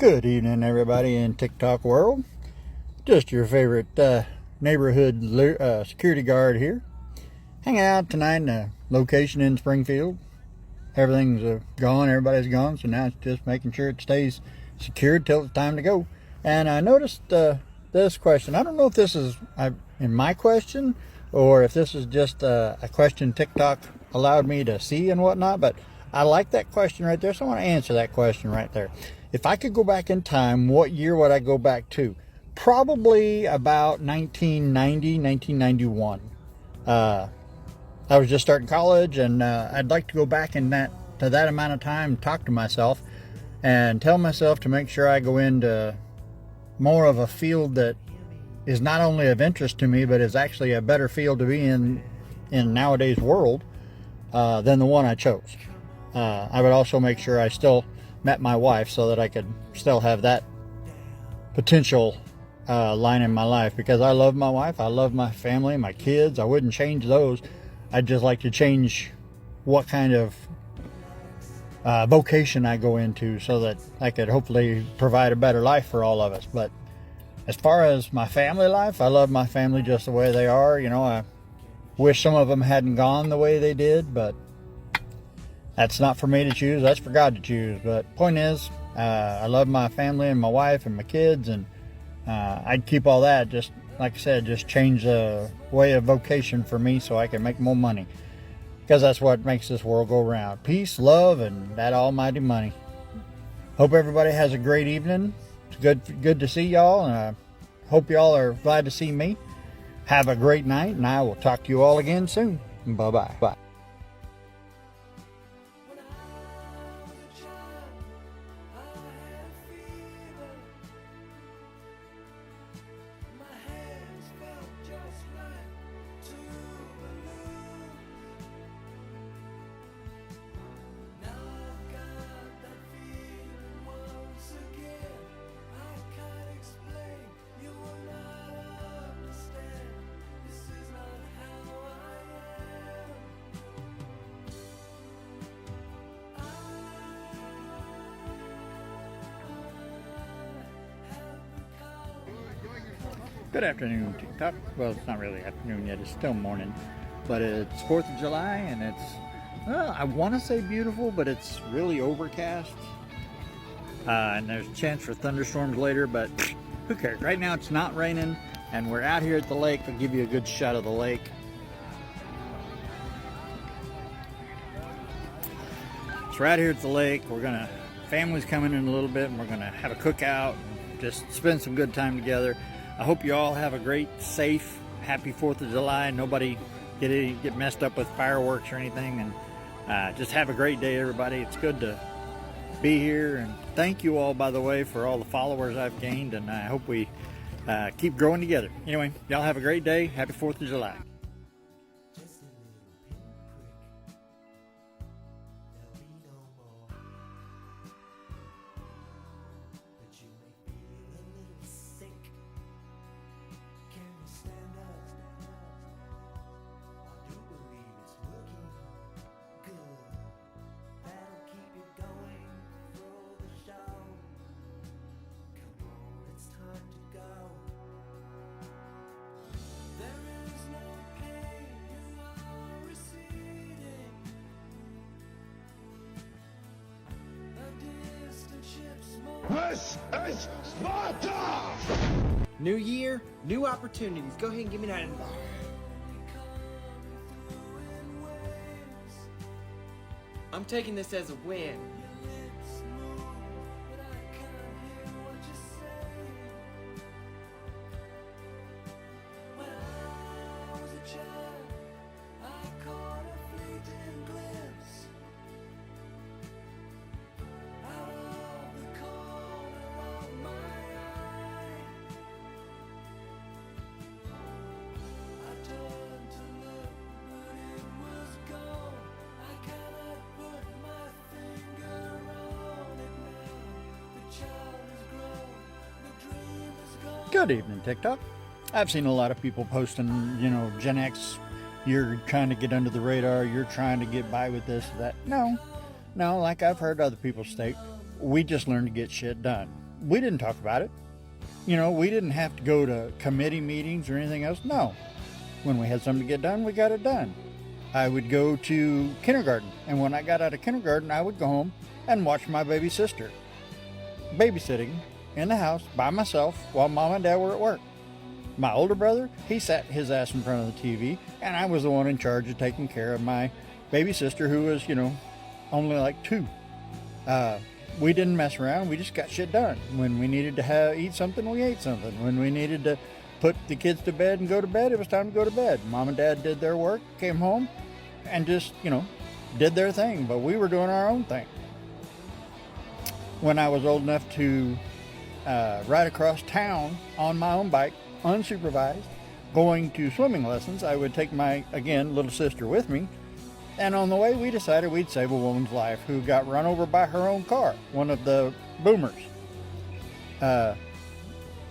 Good evening, everybody in TikTok world. Just your favorite neighborhood security guard here. Hanging out tonight in a location in Springfield. Everything's gone, everybody's gone, so now it's just making sure it stays secured till it's time to go. And I noticed this question. I don't know if this is in my question or if this is just a question TikTok allowed me to see and whatnot, but I like that question right there, so I want to answer that question right there. If I could go back in time, what year would I go back to? Probably about 1990, 1991. I was just starting college, and I'd like to go back in that amount of time and talk to myself and tell myself to make sure I go into more of a field that is not only of interest to me, but is actually a better field to be in nowadays world than the one I chose. I would also make sure I still met my wife so that I could still have that potential line in my life, because I love my wife, I love my family, my kids. I wouldn't change those. I'd just like to change what kind of vocation I go into so that I could hopefully provide a better life for all of us. But as far as my family life, I love my family just the way they are. You know, I wish some of them hadn't gone the way they did, but that's not for me to choose. That's for God to choose. But point is, I love my family and my wife and my kids, and I'd keep all that. Just like I said, just change the way of vocation for me so I can make more money, because that's what makes this world go round. Peace, love, and that almighty money. Hope everybody has a great evening. It's good to see y'all, and I hope y'all are glad to see me. Have a great night, and I will talk to you all again soon. Bye-bye. Bye. Good afternoon, TikTok. Well, it's not really afternoon yet, it's still morning, but it's 4th of July, and it's, well, I want to say beautiful, but it's really overcast, and there's a chance for thunderstorms later, but who cares? Right now it's not raining, and we're out here at the lake. I'll give you a good shot of the lake. It's right here at the lake. Family's coming in a little bit, and we're gonna have a cookout and just spend some good time together. I hope you all have a great, safe, happy 4th of July. Nobody get messed up with fireworks or anything, and just have a great day, everybody. It's good to be here, and thank you all, by the way, for all the followers I've gained, and I hope we keep growing together. Anyway, y'all have a great day. Happy 4th of July. This is Sparta! New year, new opportunities. Go ahead and give me that. I'm taking this as a win. Good evening, TikTok. I've seen a lot of people posting, you know, Gen X, you're trying to get under the radar, you're trying to get by with this or that. No, like I've heard other people state, we just learn to get shit done. we didn't talk about it. You know, we didn't have to go to committee meetings or anything else. No. When we had something to get done, we got it done. I would go to kindergarten, and when I got out of kindergarten, I would go home and watch my baby sister babysitting in the house by myself while mom and dad were at work. My older brother, he sat his ass in front of the TV, and I was the one in charge of taking care of my baby sister, who was, you know, only like 2. We didn't mess around. We just got shit done. When we needed to eat something, we ate something. When we needed to put the kids to bed and go to bed, it was time to go to bed. Mom and dad did their work, came home, and just, you know, did their thing. But we were doing our own thing. When I was old enough to ride across town on my own bike, unsupervised, going to swimming lessons, I would take my, again, little sister with me. And on the way, we decided we'd save a woman's life who got run over by her own car, one of the boomers.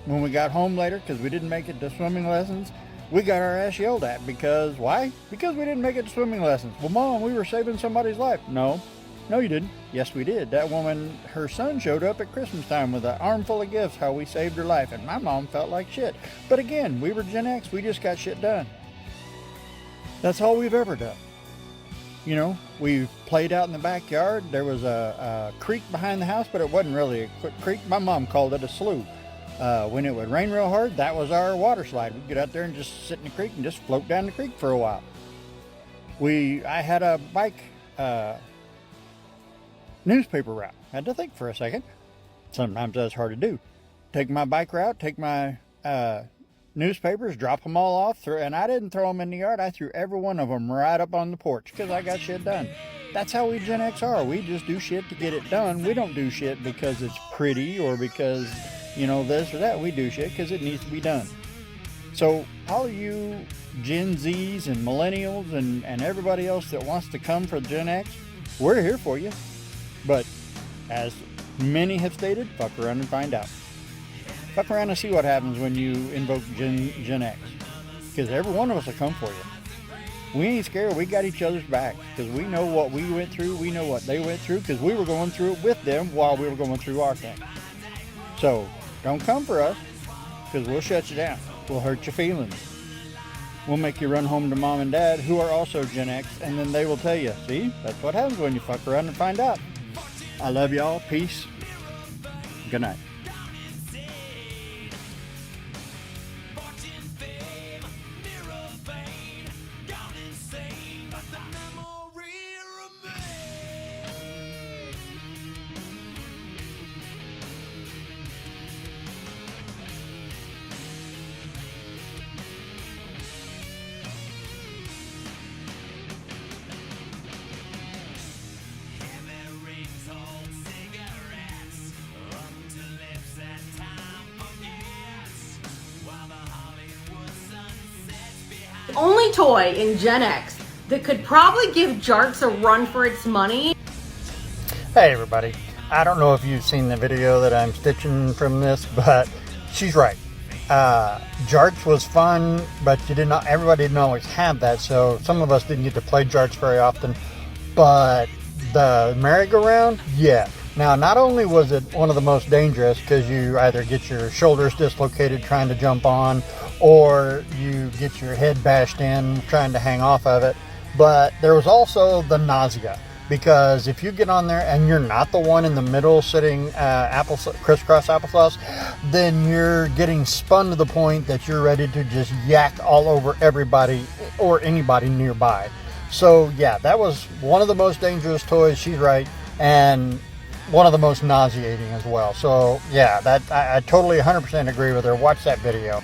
When we got home later, because we didn't make it to swimming lessons, we got our ass yelled at. Because, why? Because we didn't make it to swimming lessons. Well, Mom, we were saving somebody's life. No, you didn't. Yes, we did. That woman, her son showed up at Christmas time with an armful of gifts, how we saved her life. And my mom felt like shit. But again, we were Gen X. We just got shit done. That's all we've ever done. You know, we played out in the backyard. There was a creek behind the house, but it wasn't really a creek. My mom called it a slough. When it would rain real hard, that was our water slide. We'd get out there and just sit in the creek and just float down the creek for a while. I had a bike newspaper route. Had to think for a second. Sometimes that's hard to do. Take my bike route, take my newspapers, drop them all off, and I didn't throw them in the yard. I threw every one of them right up on the porch because I got shit done. That's how we Gen X are. We just do shit to get it done. We don't do shit because it's pretty or because, you know, this or that. We do shit because it needs to be done. So all of you Gen Zs and millennials and everybody else that wants to come for Gen X, we're here for you. But as many have stated, fuck around and find out. Fuck around and see what happens when you invoke Gen X. Because every one of us will come for you. We ain't scared. We got each other's back. Because we know what we went through. We know what they went through. Because we were going through it with them while we were going through our thing. So, don't come for us. Because we'll shut you down. We'll hurt your feelings. We'll make you run home to mom and dad, who are also Gen X. And then they will tell you, see, that's what happens when you fuck around and find out. I love y'all. Peace. Good night. Only toy in Gen X that could probably give Jarks a run for its money. Hey everybody, I don't know if you've seen the video that I'm stitching from this, but she's right. Jarks was fun, but everybody didn't always have that, so some of us didn't get to play Jarks very often. But the merry-go-round, yeah. Now, not only was it one of the most dangerous because you either get your shoulders dislocated trying to jump on, or you get your head bashed in trying to hang off of it, but there was also the nausea. Because if you get on there and you're not the one in the middle sitting crisscross applesauce, then you're getting spun to the point that you're ready to just yak all over everybody or anybody nearby. So yeah, that was one of the most dangerous toys, she's right, and one of the most nauseating as well. So yeah, that I totally 100% agree with her. Watch that video.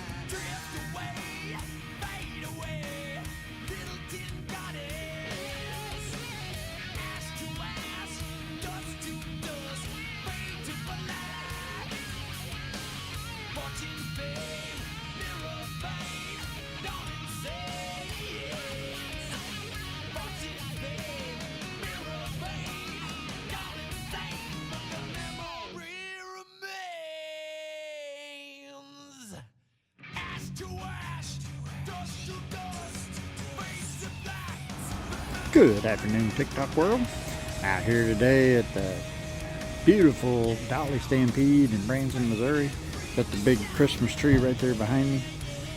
Good afternoon, TikTok world. Out here today at the beautiful Dolly Stampede in Branson, Missouri. Got the big Christmas tree right there behind me.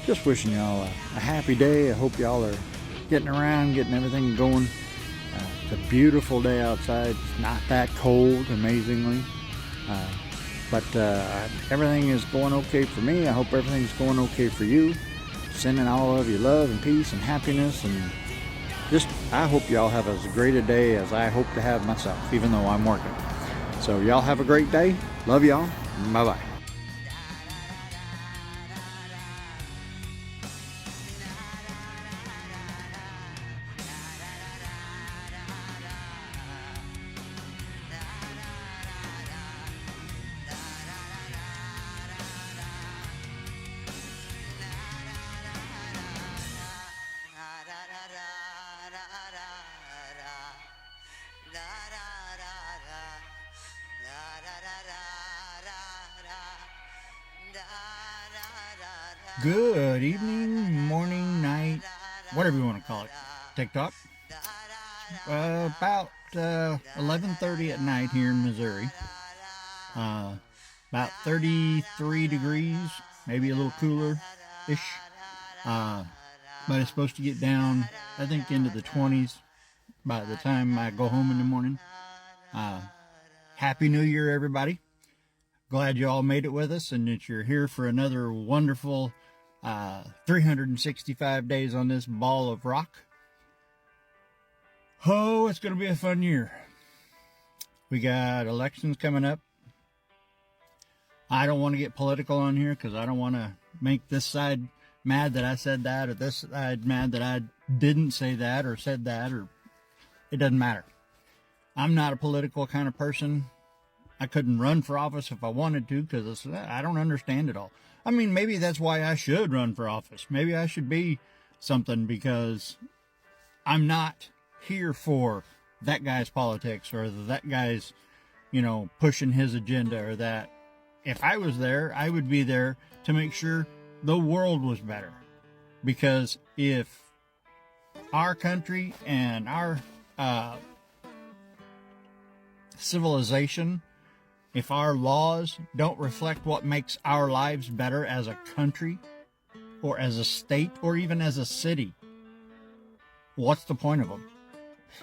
Just wishing y'all a happy day. I hope y'all are getting around, getting everything going. It's a beautiful day outside. It's not that cold, amazingly. But everything is going okay for me. I hope everything's going okay for you. Sending all of you love and peace and happiness, and just I hope y'all have as great a day as I hope to have myself, even though I'm working. So y'all have a great day. Love y'all. Bye-bye. Good evening, morning, night, whatever you want to call it. TikTok. About 11:30 at night here in Missouri. About 33 degrees, maybe a little cooler-ish. But it's supposed to get down, I think, into the 20s by the time I go home in the morning. Happy New Year, everybody. Glad you all made it with us and that you're here for another wonderful 365 days on this ball of rock. Oh, it's going to be a fun year. We got elections coming up. I don't want to get political on here because I don't want to make this side mad that I said that, or this side mad that I didn't say that or said that, or it doesn't matter. I'm not a political kind of person. I couldn't run for office if I wanted to because I don't understand it all. I mean, maybe that's why I should run for office. Maybe I should be something because I'm not here for that guy's politics or that guy's, pushing his agenda, or that. If I was there, I would be there to make sure the world was better. Because if our country and our civilization, if our laws don't reflect what makes our lives better as a country or as a state or even as a city, what's the point of them?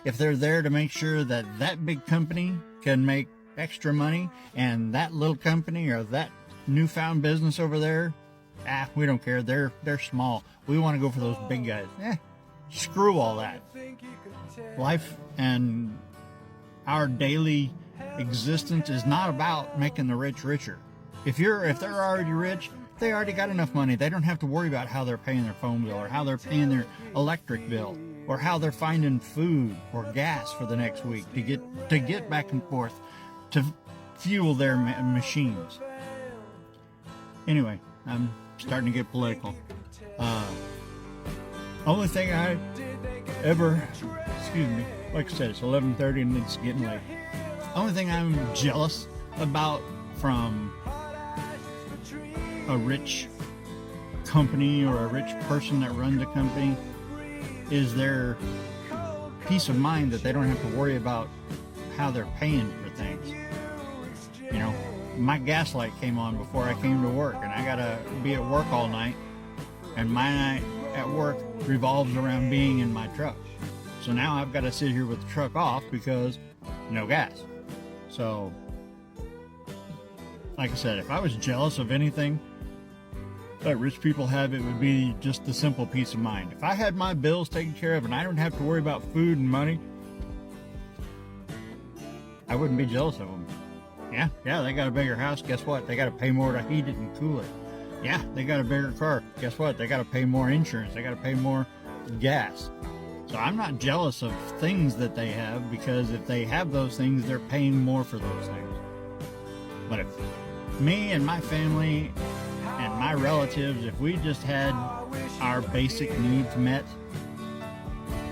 If they're there to make sure that that big company can make extra money and that little company or that newfound business over there, we don't care. They're small. We want to go for those big guys. Screw all that. Life and our daily existence is not about making the rich richer. If they're already rich, they already got enough money. They don't have to worry about how they're paying their phone bill or how they're paying their electric bill or how they're finding food or gas for the next week to get back and forth to fuel their machines. Anyway, I'm starting to get political. Only thing I ever, like I said, it's 11:30 and it's getting late. Only thing I'm jealous about from a rich company or a rich person that runs a company is their peace of mind that they don't have to worry about how they're paying for things. My gas light came on before I came to work, and I gotta be at work all night, and my night at work revolves around being in my truck. So now I've got to sit here with the truck off because no gas. So, like I said, if I was jealous of anything that rich people have, it would be just the simple peace of mind. If I had my bills taken care of and I don't have to worry about food and money, I wouldn't be jealous of them. Yeah, they got a bigger house. Guess what? They got to pay more to heat it and cool it. Yeah, they got a bigger car. Guess what? They got to pay more insurance. They got to pay more gas. So I'm not jealous of things that they have, because if they have those things, they're paying more for those things. But if me and my family and my relatives, if we just had our basic needs met,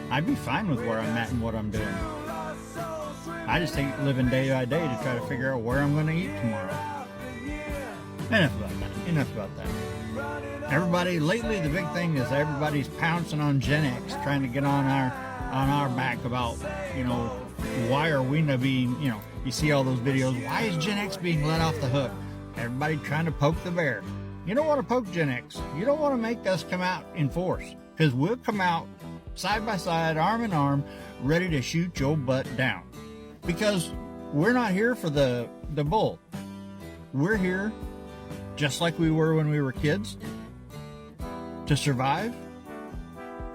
I'd be fine with where I'm at and what I'm doing. I just think living day by day to try to figure out where I'm going to eat tomorrow. Enough about that. Everybody, lately the big thing is everybody's pouncing on Gen X, trying to get on our back about, why are we not being, you see all those videos, why is Gen X being let off the hook? Everybody trying to poke the bear. You don't want to poke Gen X. You don't want to make us come out in force, because we'll come out side by side, arm in arm, ready to shoot your butt down. Because we're not here for the bull. We're here, just like we were when we were kids, to survive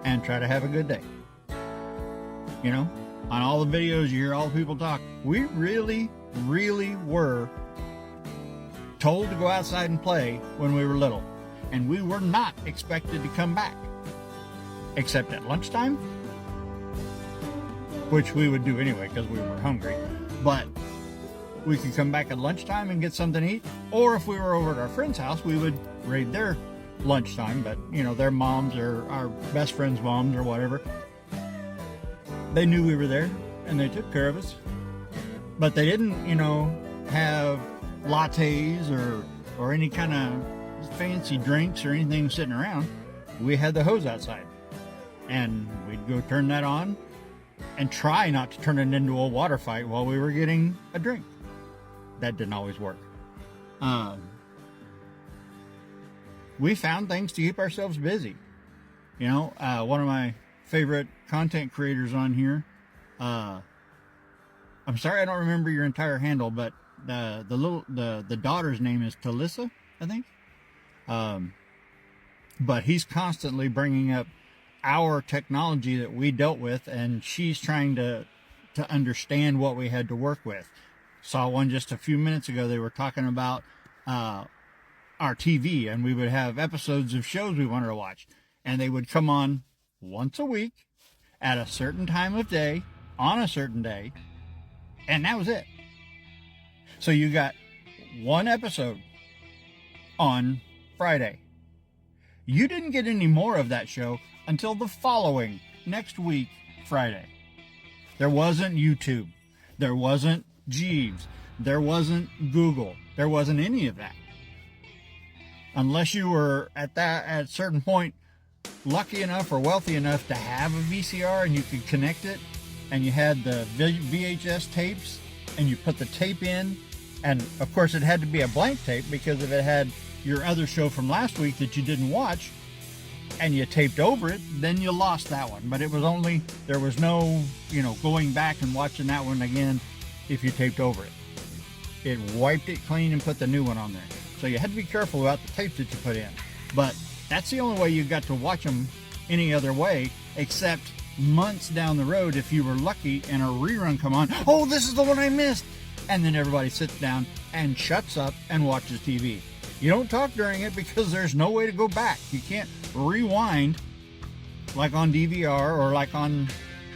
and try to have a good day. On all the videos, you hear all the people talk. We really, really were told to go outside and play when we were little. And we were not expected to come back. Except at lunchtime, which we would do anyway because we were hungry. But we could come back at lunchtime and get something to eat. Or if we were over at our friend's house, we would raid their lunchtime. But, their moms or our best friend's moms or whatever, they knew we were there and they took care of us. But they didn't, have lattes or any kind of fancy drinks or anything sitting around. We had the hose outside. And we'd go turn that on and try not to turn it into a water fight while we were getting a drink. That didn't always work. We found things to keep ourselves busy. One of my favorite content creators on here, I'm sorry I don't remember your entire handle, but the daughter's name is Talissa, I think. But he's constantly bringing up our technology that we dealt with, and she's trying to understand what we had to work with. Saw one just a few minutes ago. They were talking about our TV, and we would have episodes of shows we wanted to watch, and they would come on once a week at a certain time of day on a certain day, and that was it. So you got one episode on Friday. You didn't get any more of that show until the following next week, Friday. There wasn't YouTube. There wasn't Jeeves. There wasn't Google. There wasn't any of that. Unless you were at a certain point lucky enough or wealthy enough to have a VCR and you could connect it, and you had the VHS tapes and you put the tape in, and of course it had to be a blank tape, because if it had your other show from last week that you didn't watch and you taped over it, then you lost that one. But it was only, there was no, going back and watching that one again if you taped over it. It wiped it clean and put the new one on there. So you had to be careful about the tapes that you put in. But that's the only way you got to watch them any other way, except months down the road if you were lucky and a rerun come on. Oh, this is the one I missed. And then everybody sits down and shuts up and watches TV. You don't talk during it because there's no way to go back. You can't rewind like on DVR or like on,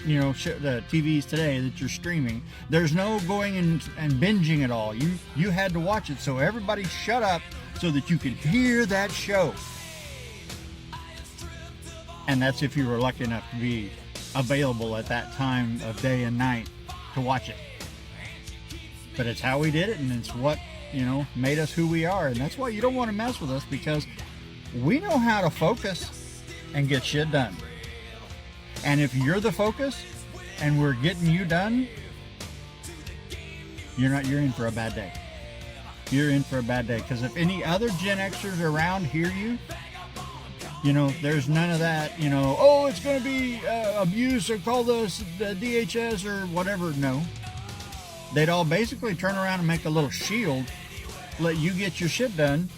the TVs today that you're streaming. There's no going and binging it all. You had to watch it. So everybody shut up so that you could hear that show. And that's if you were lucky enough to be available at that time of day and night to watch it. But it's how we did it, and it's what, made us who we are. And that's why you don't want to mess with us, because we know how to focus and get shit done. And if you're the focus and we're getting you done, you're in for a bad day. You're in for a bad day, because if any other Gen Xers around hear you, there's none of that, oh, it's going to be abuse, or call this the DHS or whatever. No. They'd all basically turn around and make a little shield, let you get your shit done,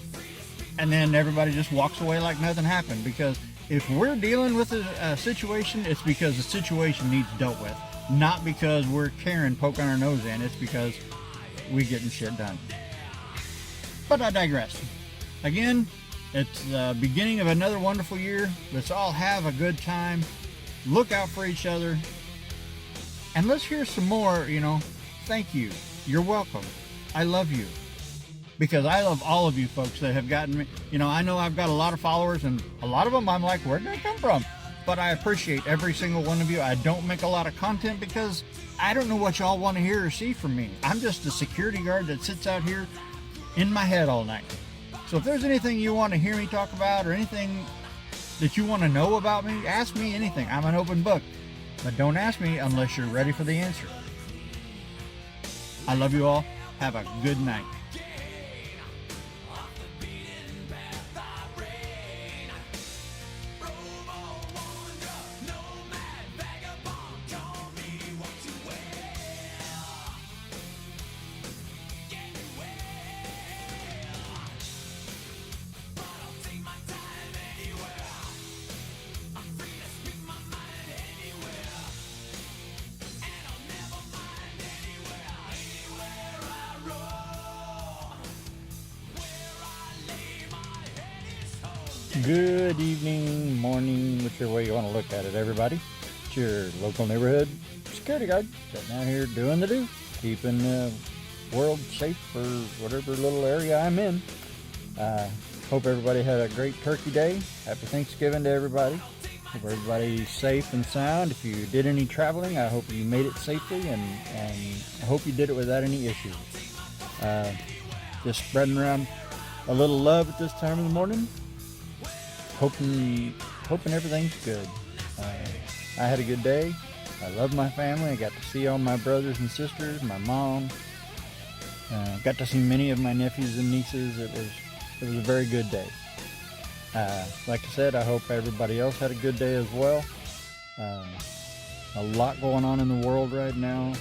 and then everybody just walks away like nothing happened. Because if we're dealing with a situation, it's because the situation needs dealt with. Not because we're Karen poking our nose in. It's because we're getting shit done. But I digress. Again, it's the beginning of another wonderful year. Let's all have a good time. Look out for each other. And let's hear some more, thank you. You're welcome. I love you. Because I love all of you folks that have gotten me. I know I've got a lot of followers, and a lot of them I'm like, where did they come from? But I appreciate every single one of you. I don't make a lot of content because I don't know what y'all want to hear or see from me. I'm just a security guard that sits out here in my head all night. So if there's anything you want to hear me talk about, or anything that you want to know about me, ask me anything. I'm an open book. But don't ask me unless you're ready for the answer. I love you all. Have a good night. Good evening, morning, whichever way you want to look at it, everybody. It's your local neighborhood security guard sitting out here doing the do, keeping the world safe for whatever little area I'm in. Hope everybody had a great turkey day. Happy Thanksgiving to everybody. Hope everybody's safe and sound. If you did any traveling, I hope you made it safely, and I hope you did it without any issues. Just spreading around a little love at this time of the morning. Hoping everything's good. I had a good day. I love my family. I got to see all my brothers and sisters, my mom. Got to see many of my nephews and nieces. It was a very good day. Like I said, I hope everybody else had a good day as well. A lot going on in the world right now.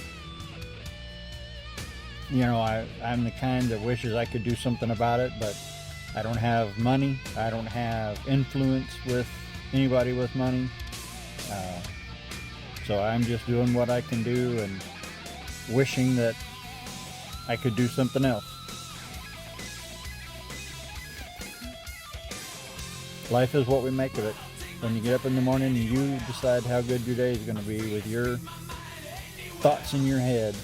You know, I'm the kind that wishes I could do something about it, but I don't have money. I don't have influence with anybody with money. So I'm just doing what I can do and wishing that I could do something else. Life is what we make of it. When you get up in the morning, you decide how good your day is going to be with your thoughts in your head.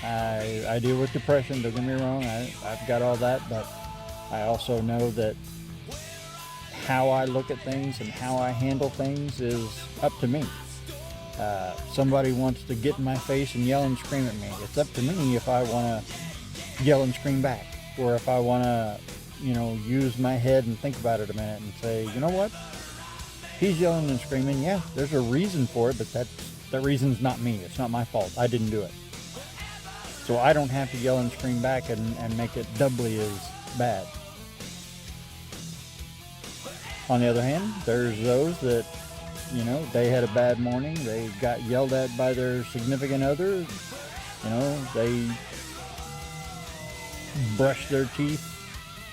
I deal with depression, don't get me wrong. I've got all that, but I also know that how I look at things and how I handle things is up to me. Somebody wants to get in my face and yell and scream at me. It's up to me if I want to yell and scream back, or if I want to, use my head and think about it a minute and say, you know what? He's yelling and screaming. Yeah, there's a reason for it, but that reason's not me. It's not my fault. I didn't do it. So I don't have to yell and scream back and make it doubly as bad. On the other hand, there's those that, they had a bad morning. They got yelled at by their significant other. They brushed their teeth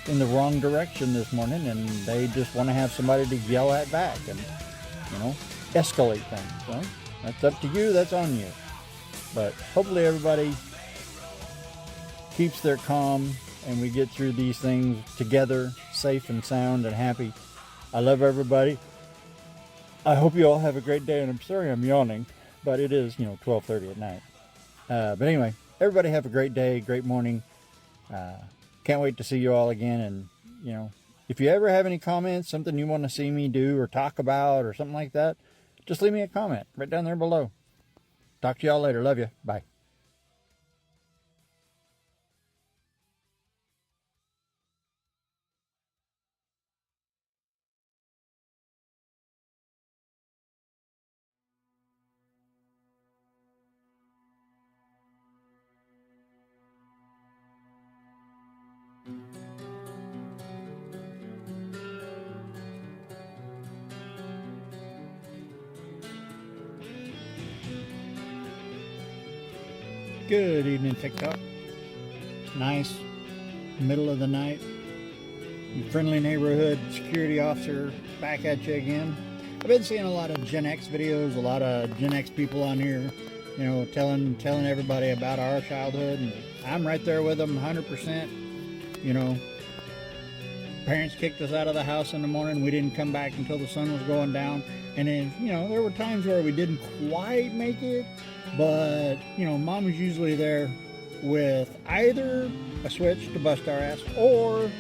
in the wrong direction this morning, and they just want to have somebody to yell at back and, escalate things. Well, that's up to you. That's on you. But hopefully everybody keeps their calm and we get through these things together, safe and sound and happy. I love everybody. I hope you all have a great day, and I'm sorry I'm yawning, but it is, 12:30 at night. But anyway, everybody have a great day, great morning. Can't wait to see you all again. And, if you ever have any comments, something you want to see me do or talk about or something like that, just leave me a comment right down there below. Talk to y'all later. Love you. Bye. Good evening, TikTok. Nice middle of the night. Your friendly neighborhood security officer back at you again. I've been seeing a lot of Gen X videos, a lot of Gen X people on here, telling everybody about our childhood, and I'm right there with them 100%. Parents kicked us out of the house in the morning. We didn't come back until the sun was going down. And then, there were times where we didn't quite make it, but, mom was usually there with either a switch to bust our ass or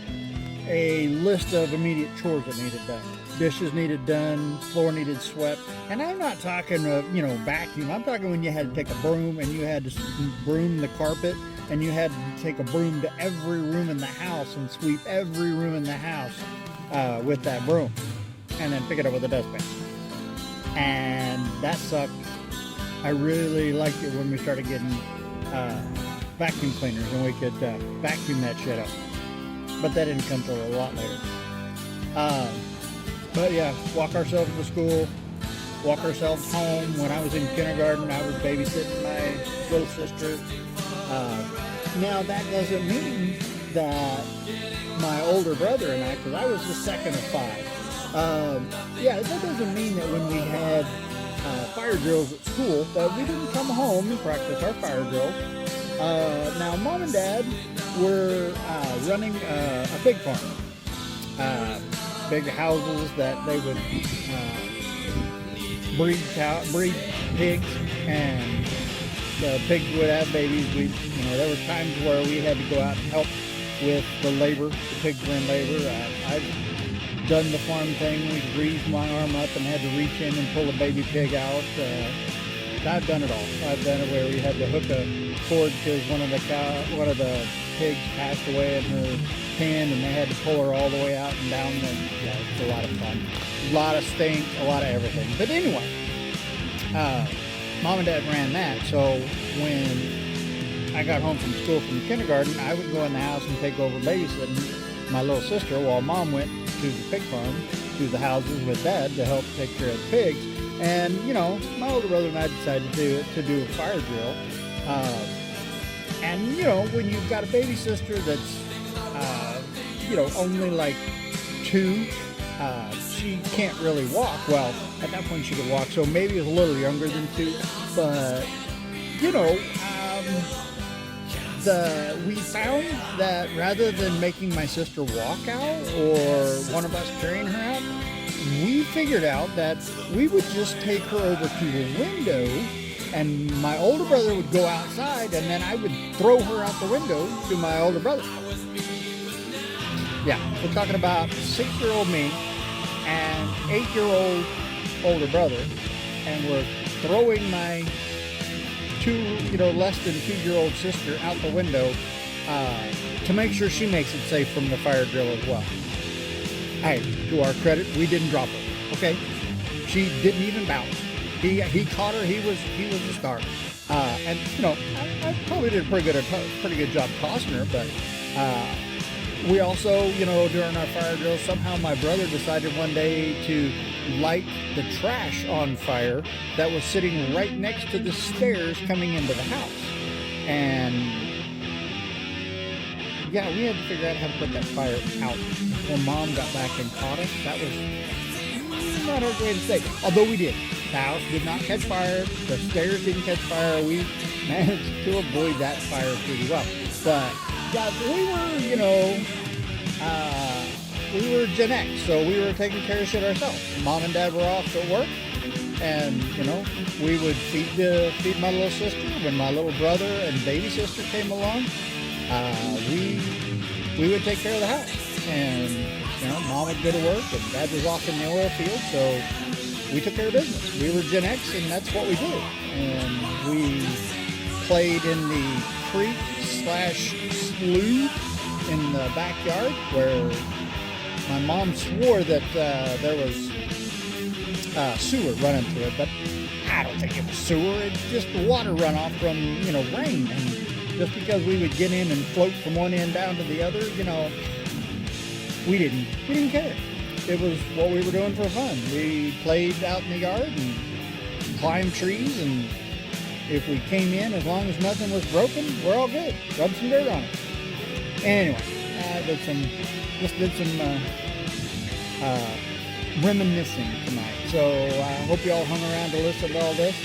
a list of immediate chores that needed done. Dishes needed done, floor needed swept. And I'm not talking of, vacuum. I'm talking when you had to take a broom and you had to broom the carpet, and you had to take a broom to every room in the house and sweep every room in the house with that broom, and then pick it up with a dustpan. And that sucked. I really liked it when we started getting vacuum cleaners, and we could vacuum that shit up. But that didn't come till a lot later. But yeah, walk ourselves to school, walk ourselves home. When I was in kindergarten, I was babysitting my little sister. Now that doesn't mean that my older brother and I, because I was the second of 5, yeah, that doesn't mean that when we had fire drills at school that we didn't come home and practice our fire drills. Now, Mom and Dad were running a pig farm. Big houses that they would breed pigs, and the pigs would have babies. There were times where we had to go out and help with the labor. The pigs were in labor. I've done the farm thing. We greased my arm up and had to reach in and pull a baby pig out. I've done it all. I've done it where we had to hook a cord because one of the pigs passed away in her pen, and they had to pull her all the way out and down. And yeah, it's a lot of fun. A lot of stink, a lot of everything. But anyway, Mom and Dad ran that. So when I got home from school from kindergarten, I would go in the house and take over babysitting my little sister while Mom went to the pig farm, to the houses with Dad to help take care of the pigs. And, my older brother and I decided to do a fire drill. And, when you've got a baby sister that's, only like 2, she can't really walk. Well, at that point she could walk, so maybe it's a little younger than 2. But, we found that rather than making my sister walk out or one of us carrying her out, we figured out that we would just take her over to the window, and my older brother would go outside, and then I would throw her out the window to my older brother. Yeah, we're talking about 6-year-old me and 8-year-old older brother, and we're throwing my less than 2-year-old sister out the window to make sure she makes it safe from the fire drill as well. Hey, to our credit, we didn't drop her. Okay, she didn't even bounce. He caught her. He was a star. And I probably did a pretty good job tossing her. But we also, during our fire drill, somehow my brother decided one day to light the trash on fire that was sitting right next to the stairs coming into the house. And yeah, we had to figure out how to put that fire out before Mom got back and caught us. That was not our greatest day. Although we did. The house did not catch fire. The stairs didn't catch fire. We managed to avoid that fire pretty well. But yeah, we were Gen X, so we were taking care of shit ourselves. Mom and Dad were off at work, and we would feed my little sister. When my little brother and baby sister came along, we would take care of the house. And Mom would go to work, and Dad was off in the oil field, so we took care of business. We were Gen X, and that's what we did. And we played in the creek/slough in the backyard where my mom swore that there was sewer running through it, but I don't think it was sewer. It's just water runoff from rain. And just because we would get in and float from one end down to the other, we didn't care. It was what we were doing for fun. We played out in the yard and climbed trees, and if we came in, as long as nothing was broken, we're all good. Rub some dirt on it. Anyway, I did some reminiscing tonight. So I hope you all hung around to listen to all this.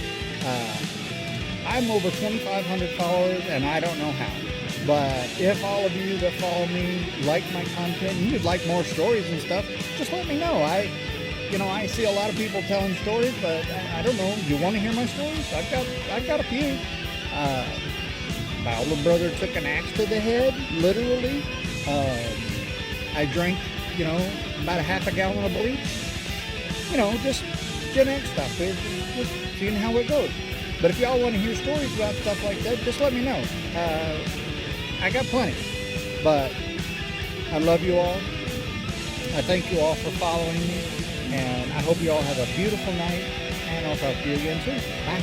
I'm over 2,500 followers, and I don't know how. But if all of you that follow me like my content and you'd like more stories and stuff, just let me know. I see a lot of people telling stories, but I don't know. You want to hear my stories? I've got a few. My older brother took an axe to the head, literally. I drank, about a half a gallon of bleach. Just Gen X stuff. Just seeing how it goes. But if y'all want to hear stories about stuff like that, just let me know. I got plenty. But I love you all. I thank you all for following me. And I hope you all have a beautiful night. And I'll talk to you again soon. Bye.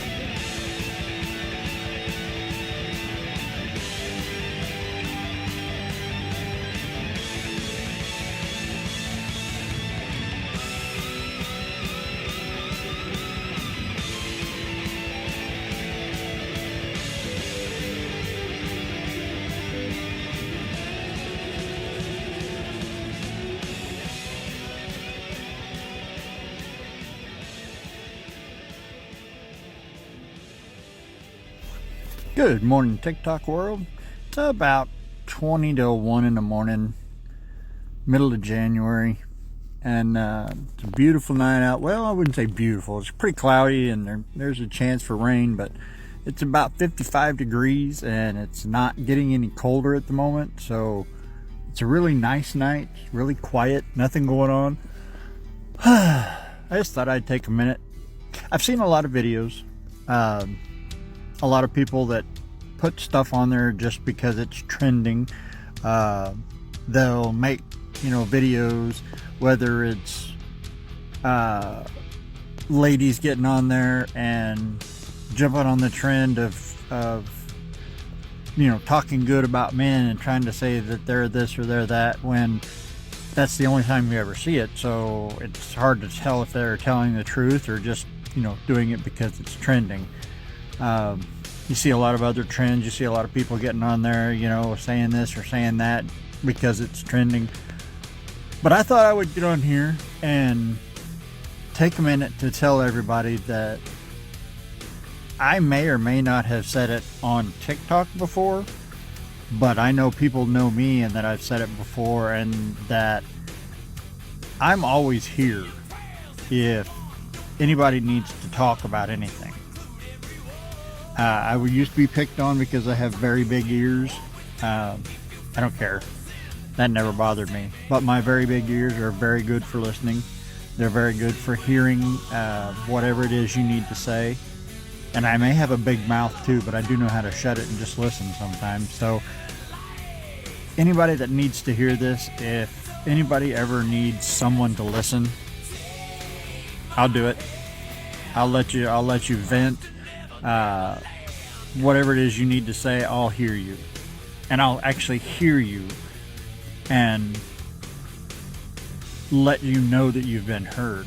Good morning, TikTok world. It's about 20 to 1 in the morning, middle of January, and it's a beautiful night out. Well, I wouldn't say beautiful. It's pretty cloudy, and there's a chance for rain, but it's about 55 degrees, and it's not getting any colder at the moment, so it's a really nice night, really quiet, nothing going on. I just thought I'd take a minute. I've seen a lot of videos. A lot of people that put stuff on there just because it's trending. They'll make, videos, whether it's ladies getting on there and jumping on the trend of talking good about men and trying to say that they're this or they're that, when that's the only time you ever see it. So it's hard to tell if they're telling the truth or just doing it because it's trending. You see a lot of other trends. You see a lot of people getting on there, saying this or saying that because it's trending. But I thought I would get on here and take a minute to tell everybody that I may or may not have said it on TikTok before, but I know people know me and that I've said it before, and that I'm always here if anybody needs to talk about anything. I used to be picked on because I have very big ears. I don't care. That never bothered me. But my very big ears are very good for listening. They're very good for hearing whatever it is you need to say. And I may have a big mouth too, but I do know how to shut it and just listen sometimes. So anybody that needs to hear this, if anybody ever needs someone to listen, I'll do it. I'll let you vent. Whatever it is you need to say, I'll hear you, and I'll actually hear you and let you know that you've been heard.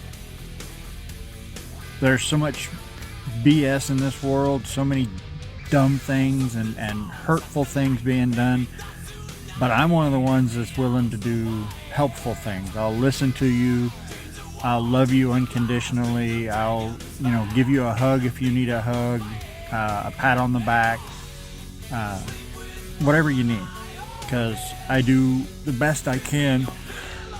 There's so much BS in this world, so many dumb things and hurtful things being done, but I'm one of the ones that's willing to do helpful things. I'll listen to you. I'll love you unconditionally. I'll, give you a hug if you need a hug, a pat on the back, whatever you need, because I do the best I can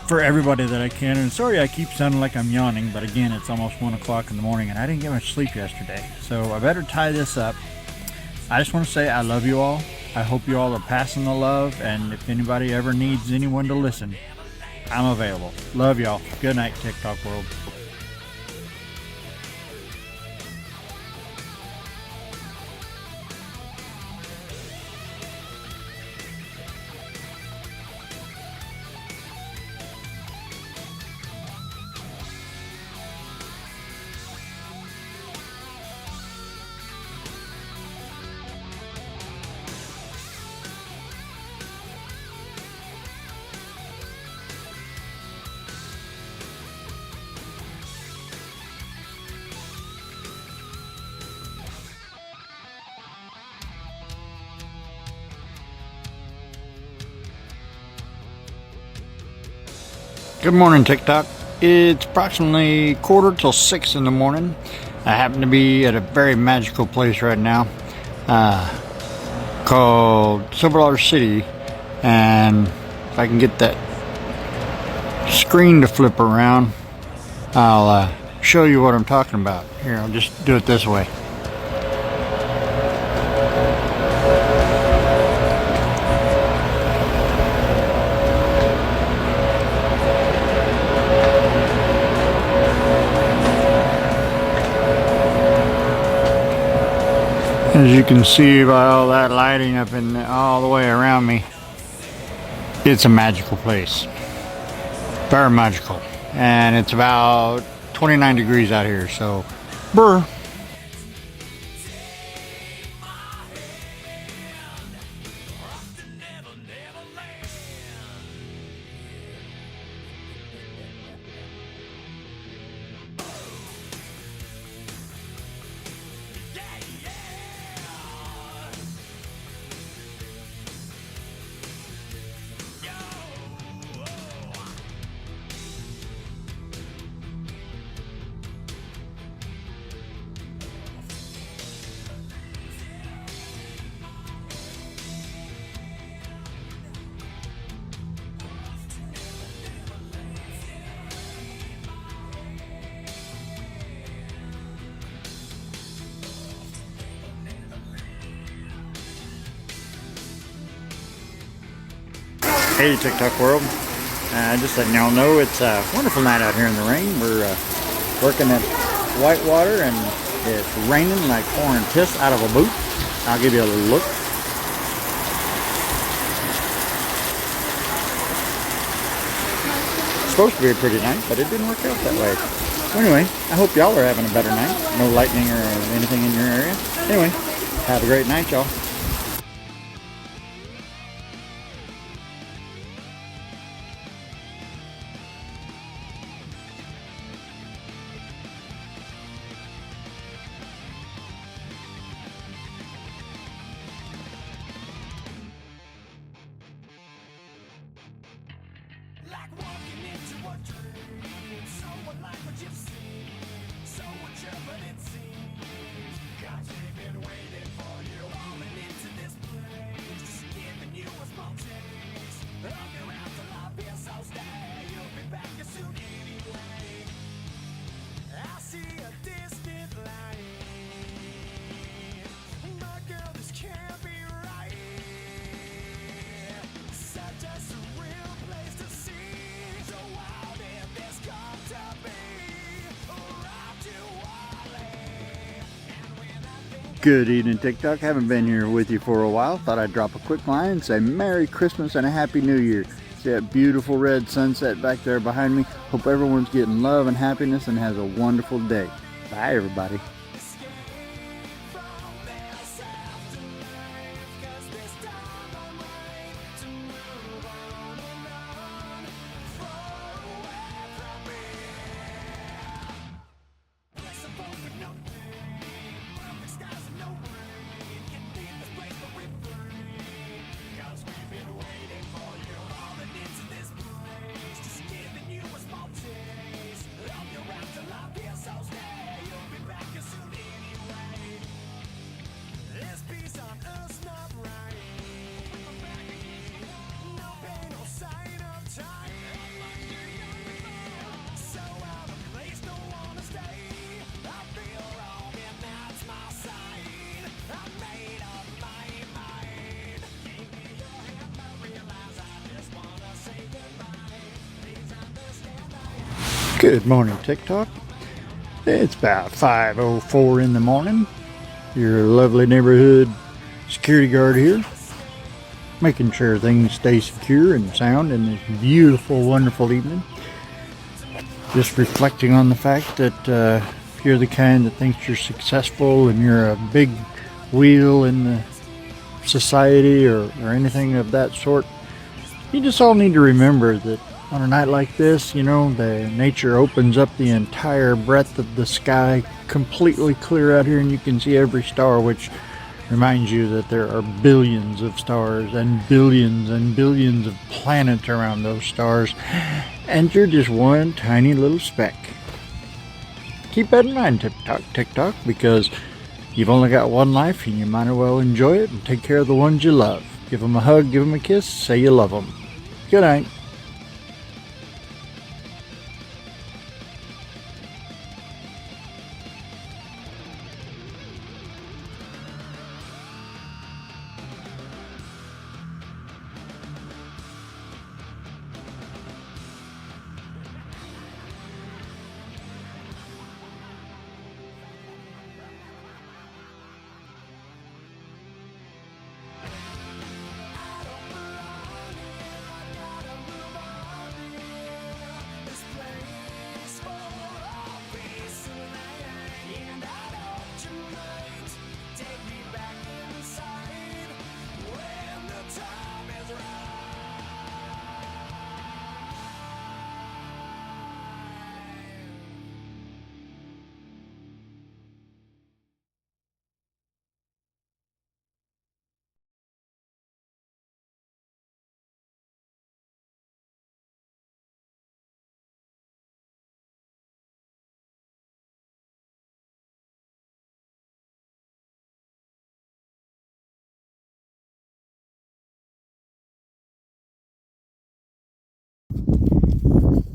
for everybody that I can. And sorry I keep sounding like I'm yawning, but again, it's almost 1 o'clock in the morning and I didn't get much sleep yesterday, so I better tie this up. I just want to say I love you all. I hope you all are passing the love, and if anybody ever needs anyone to listen, I'm available. Love y'all. Good night, TikTok world. Good morning, TikTok. It's approximately 5:45 in the morning. I happen to be at a very magical place right now called Silver City, and if I can get that screen to flip around, I'll show you what I'm talking about. Here, I'll just do it this way. As you can see by all that lighting up in all the way around me, it's a magical place. Very magical. And it's about 29 degrees out here, so brr. Hey TikTok world, just letting y'all know it's a wonderful night out here in the rain. We're working at Whitewater and it's raining like pouring piss out of a boot. I'll give you a little look. It's supposed to be a pretty night, but it didn't work out that way. So anyway, I hope y'all are having a better night. No lightning or anything in your area. Anyway, have a great night, y'all. Like walking into a dream, so unlike what you've seen, so mature but it seems, God's been waiting for you, falling into this place, just giving you a small taste of your afterlife. Here, so stay, you'll be back as soon anyway. I see a distant light, my girl, this can't be right. Such a surreal place to see. So how did this come to be? Arrived too early. And when I think Good evening, TikTok. Haven't been here with you for a while. Thought I'd drop a quick line and say Merry Christmas and a Happy New Year. See that beautiful red sunset back there behind me? Hope everyone's getting love and happiness and has a wonderful day. Bye, everybody. escape from this afterlife, 'cause this time I'm ready to move on and on, far away from here. Place of hope with no pain, perfect skies and no rain. Can't leave this place but we're free, 'cause we've been waiting for you. Falling into this place, just giving you a small taste of your afterlife. Here, so stay, you'll be back as soon anyway. This peace on earth's not right. No pain, no sign of time. So out of place, don't wanna stay. I feel wrong and that's my sign. I made up my mind. Give me your hand, I realize I just wanna say goodbye. Please understand I Good morning, TikTok. It's about 5:04 in the morning. Your lovely neighborhood security guard here, making sure things stay secure and sound in this beautiful, wonderful evening. Just reflecting on the fact that if you're the kind that thinks you're successful and you're a big wheel in the society or anything of that sort, you just all need to remember that on a night like this, you know, the nature opens up the entire breadth of the sky completely clear out here and you can see every star, which reminds you that there are billions of stars and billions of planets around those stars, and you're just one tiny little speck. Keep that in mind, TikTok, because you've only got one life and you might as well enjoy it and take care of the ones you love. Give them a hug, give them a kiss, say you love them. Good night. this place for all peace and rain. And I know you might take me back inside when the time is right.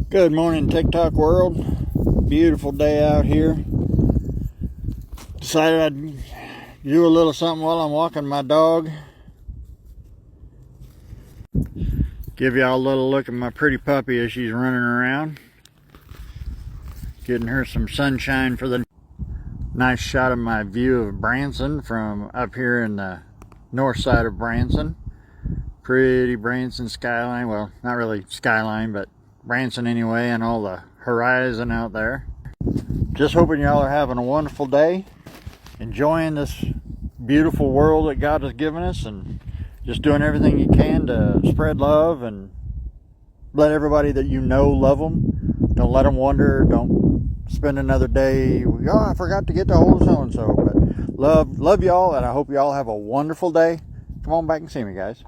Good morning, TikTok world. Beautiful day out here. Decided I'd do a little something while I'm walking my dog. Give y'all a little look at my pretty puppy as she's running around. Getting her some sunshine for the nice shot of my view of Branson from up here in the north side of Branson. Pretty Branson skyline. Well, not really skyline, but Branson anyway, and all the horizon out there. Just hoping y'all are having a wonderful day, enjoying this beautiful world that God has given us, and just doing everything you can to spread love and let everybody that you know love them. Don't let them wonder. Don't spend another day, oh, I forgot to get to hold of so-and-so. But love y'all, and I hope y'all have a wonderful day. Come on back and see me, guys.